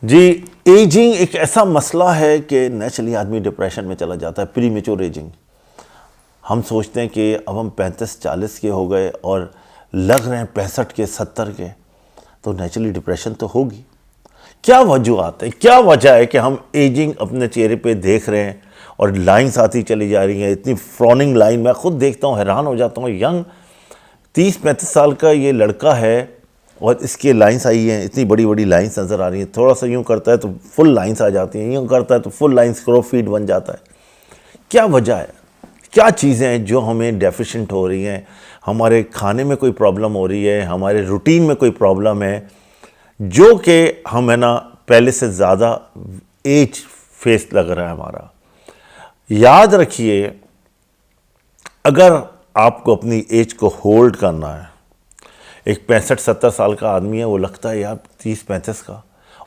جی ageing ایک ایسا مسئلہ ہے کہ نیچرلی آدمی ڈپریشن میں چلا جاتا ہے. پری میچور ایجنگ. ہم سوچتے ہیں کہ اب ہم 35-40 کے ہو گئے اور لگ رہے ہیں 65 کے 70 کے, تو نیچرلی ڈپریشن تو ہوگی. کیا وجوہات ہیں, کیا وجہ ہے کہ ہم ایجنگ اپنے چہرے پہ دیکھ رہے ہیں اور لائنس آتی چلی جا رہی ہیں, اتنی فروننگ لائن. میں خود دیکھتا ہوں, حیران ہو جاتا ہوں. ینگ 30-35 سال کا یہ لڑکا ہے اور اس کے لائنس آئی ہیں, اتنی بڑی بڑی لائنس نظر آ رہی ہیں. تھوڑا سا یوں کرتا ہے تو فل لائنس آ جاتی ہیں, یوں کرتا ہے تو فل لائنس کرو فیڈ بن جاتا ہے. کیا وجہ ہے, کیا چیزیں ہیں جو ہمیں ڈیفیشنٹ ہو رہی ہیں؟ ہمارے کھانے میں کوئی پرابلم ہو رہی ہے, ہمارے روٹین میں کوئی پرابلم ہے, جو کہ ہم ہے نا پہلے سے زیادہ ایج فیس لگ رہا ہے ہمارا. یاد رکھیے, اگر آپ کو اپنی ایج کو ہولڈ کرنا ہے, ایک 65-70 سال کا آدمی ہے, وہ لگتا ہے یار 30-35 کا,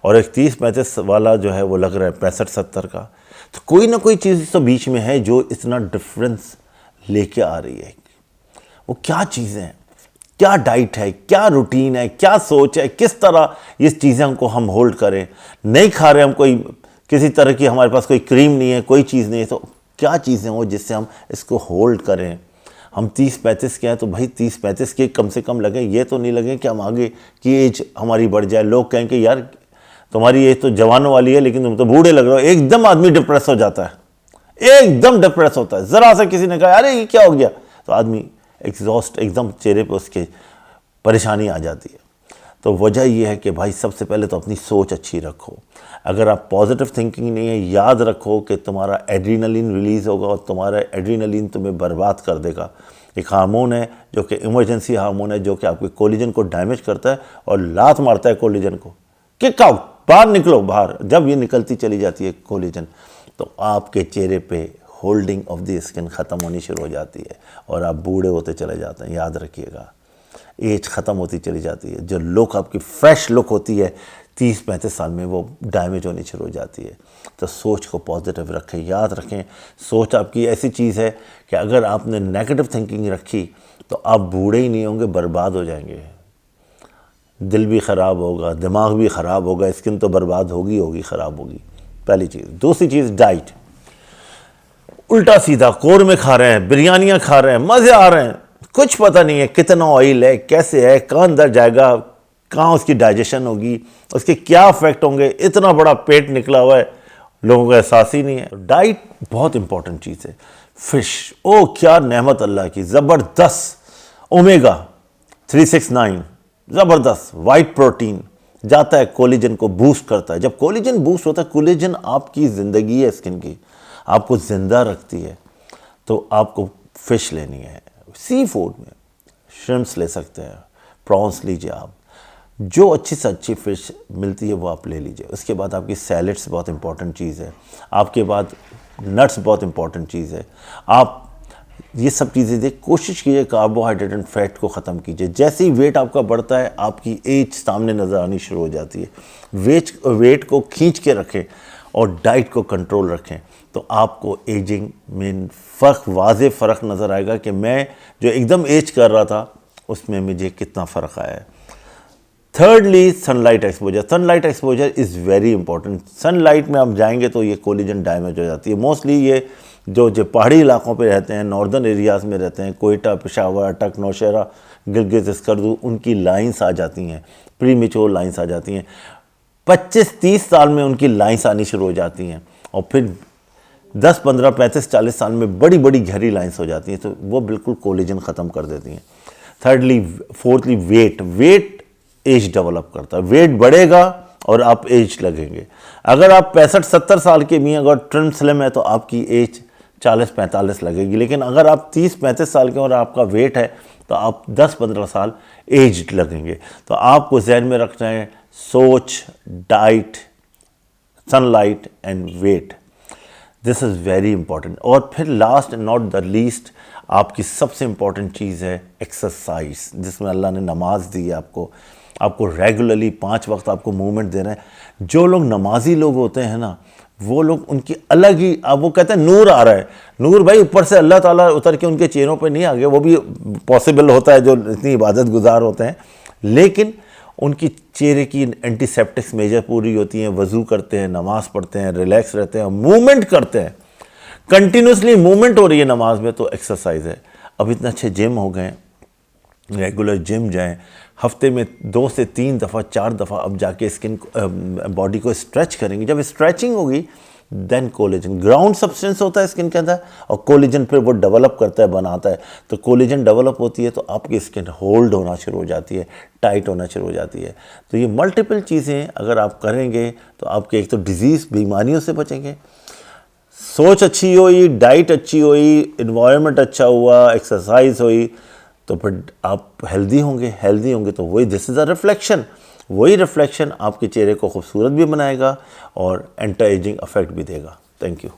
اور ایک 30-35 والا جو ہے وہ لگ رہا ہے 65-70 کا. تو کوئی نہ کوئی چیز تو بیچ میں ہے جو اتنا ڈفرینس لے کے آ رہی ہے. وہ کیا چیزیں ہیں, کیا ڈائٹ ہے, کیا روٹین ہے, کیا سوچ ہے, کس طرح اس چیزیں کو ہم ہولڈ کریں. نہیں کھا رہے ہم کوئی کسی طرح کی, ہمارے پاس کوئی کریم نہیں ہے, کوئی چیز نہیں ہے, تو کیا چیزیں ہوں جس سے ہم اس کو ہولڈ کریں. ہم 30-35 کے ہیں تو بھائی 30-35 کے کم سے کم لگیں, یہ تو نہیں لگیں کہ ہم آگے کی ایج ہماری بڑھ جائے. لوگ کہیں کہ یار تمہاری ایج تو جوانوں والی ہے لیکن تم تو بوڑھے لگ رہے ہو. ایک دم آدمی ڈپریس ہو جاتا ہے, ایک دم ڈپریس ہوتا ہے. ذرا سا کسی نے کہا ارے یہ کیا ہو گیا, تو آدمی ایگزاسٹ, ایک دم چہرے پہ اس کے پریشانی آ جاتی ہے. تو وجہ یہ ہے کہ بھائی سب سے پہلے تو اپنی سوچ اچھی رکھو. اگر آپ پازیٹیو تھنکنگ نہیں ہے, یاد رکھو کہ تمہارا ایڈرینلین ریلیز ہوگا اور تمہارا ایڈرینلین تمہیں برباد کر دے گا. ایک ہارمون ہے جو کہ ایمرجنسی ہارمون ہے, جو کہ آپ کے کولیجن کو ڈیمیج کرتا ہے اور لات مارتا ہے کولیجن کو. کک آؤٹ, باہر نکلو باہر. جب یہ نکلتی چلی جاتی ہے کولیجن, تو آپ کے چہرے پہ ہولڈنگ آف دی اسکن ختم ہونی شروع ہو جاتی ہے اور آپ بوڑھے ہوتے چلے جاتے ہیں. یاد رکھیے گا, ایج ختم ہوتی چلی جاتی ہے. جو لک آپ کی فریش لک ہوتی ہے 30-35 سال میں, وہ ڈیمیج ہونی شروع ہو جاتی ہے. تو سوچ کو پازیٹیو رکھیں. یاد رکھیں, سوچ آپ کی ایسی چیز ہے کہ اگر آپ نے نیگیٹو تھنکنگ رکھی تو آپ بوڑھے ہی نہیں ہوں گے, برباد ہو جائیں گے. دل بھی خراب ہوگا, دماغ بھی خراب ہوگا, اسکن تو برباد ہوگی خراب ہوگی. پہلی چیز. دوسری چیز ڈائٹ. الٹا سیدھا قورمے کھا رہے ہیں, بریانیاں کھا رہے ہیں, مزے آ رہے ہیں, کچھ پتہ نہیں ہے کتنا آئل ہے, کیسے ہے, کہاں اندر جائے گا, کہاں اس کی ڈائجیشن ہوگی, اس کے کیا افیکٹ ہوں گے. اتنا بڑا پیٹ نکلا ہوا ہے, لوگوں کو احساس ہی نہیں ہے. ڈائٹ بہت امپورٹنٹ چیز ہے. فش, او کیا نعمت اللہ کی, زبردست. اومیگا 369 زبردست. وائٹ پروٹین جاتا ہے, کولیجن کو بوسٹ کرتا ہے. جب کولیجن بوسٹ ہوتا ہے, کولیجن آپ کی زندگی ہے اسکن کی, آپ کو زندہ رکھتی ہے. تو آپ کو فش لینی ہے. سی فوڈ میں شرمپس لے سکتے ہیں, پرانس لیجئے آپ, جو اچھی سے اچھی فش ملتی ہے وہ آپ لے لیجئے. اس کے بعد آپ کی سیلڈس بہت امپورٹنٹ چیز ہے. آپ کے بعد نٹس بہت امپورٹنٹ چیز ہے. آپ یہ سب چیزیں دیکھ, کوشش کیجئے کاربوہائیڈریٹ اینڈ فیٹ کو ختم کیجئے. جیسے ہی ویٹ آپ کا بڑھتا ہے, آپ کی ایج سامنے نظر آنی شروع ہو جاتی ہے. ویٹ کو کھینچ کے رکھیں اور ڈائٹ کو کنٹرول رکھیں, تو آپ کو ایجنگ میں فرق, واضح فرق نظر آئے گا کہ میں جو ایک دم ایج کر رہا تھا اس میں مجھے کتنا فرق آیا ہے. Thirdly sun light exposure. Sun light exposure is very important. Sun light میں آپ جائیں گے تو یہ کولیجن ڈیمیج ہو جاتی ہے. موسٹلی یہ جو پہاڑی علاقوں پہ رہتے ہیں, ناردرن ایریاز میں رہتے ہیں, کوئٹہ, پشاور, اٹک, نوشہرہ, گلگت, اسکردو, ان کی لائنس آ جاتی ہیں, پری میچور لائنس آ جاتی ہیں. 25-30 سال میں ان کی لائنس آنی شروع ہو جاتی ہیں, اور پھر 10, 15, 35, 40 سال میں بڑی بڑی گہری لائنس ہو جاتی ہیں. تو وہ بالکل کولیجن ختم کر دیتی ہیں. فورتھلی ویٹ ایج ڈیولپ کرتا ہے. ویٹ بڑھے گا اور آپ ایج لگیں گے. اگر آپ 65-70 سال کے بھی ہیں, اگر ٹرم سلم ہے, تو آپ کی ایج 40-45 لگے گی. لیکن اگر آپ 30-35 سال کے اور آپ کا ویٹ ہے, تو آپ 10-15 سال ایجڈ لگیں گے. تو آپ کو ذہن میں رکھنا ہے, سوچ, diet, sun light and weight. This is very important. اور پھر last and not the least, آپ کی سب سے امپورٹنٹ چیز ہے ایکسرسائز, جس میں اللہ نے نماز دی ہے آپ کو ریگولرلی 5 وقت آپ کو موومنٹ دے رہے ہیں. جو لوگ نمازی لوگ ہوتے ہیں نا, وہ لوگ ان کی الگ ہی, اب وہ کہتے ہیں نور آ رہا ہے. نور بھائی اوپر سے اللہ تعالیٰ اتر کے ان کے چہروں پہ نہیں آ گیا, وہ بھی پاسبل ہوتا ہے جو اتنی عبادت گزار ہوتے ہیں, لیکن ان کی چہرے کی اینٹی سیپٹکس میجر پوری ہوتی ہیں، وضو کرتے ہیں، نماز پڑھتے ہیں، ریلیکس رہتے ہیں، موومنٹ کرتے ہیں، کنٹینیوسلی موومنٹ ہو رہی ہے نماز میں، تو ایکسرسائز ہے۔ اب اتنے اچھے جم ہو گئے، ریگولر جم جائیں، ہفتے میں 2 سے 3 دفعہ 4 دفعہ اب جا کے باڈی کو اسٹریچ کریں گے۔ جب اسٹریچنگ ہوگی دین کولیجن گراؤنڈ سبسٹنس ہوتا ہے اسکن کے اندر، اور کولیجن پھر وہ ڈیولپ کرتا ہے، بناتا ہے، تو کولیجن ڈیولپ ہوتی ہے تو آپ کی اسکن ہولڈ ہونا شروع ہو جاتی ہے، ٹائٹ ہونا شروع ہو جاتی ہے۔ تو یہ ملٹیپل چیزیں اگر آپ کریں گے تو آپ کے ایک تو ڈیزیز بیماریوں سے بچیں گے، سوچ اچھی ہوئی، ڈائٹ اچھی ہوئی، انوائرمنٹ اچھا ہوا، ایکسرسائز ہوئی، تو پھر آپ ہیلدی ہوں گے تو وہی دس از اے ریفلیکشن، وہی ریفلیکشن آپ کے چہرے کو خوبصورت بھی بنائے گا اور اینٹی ایجنگ افیکٹ بھی دے گا۔ Thank you.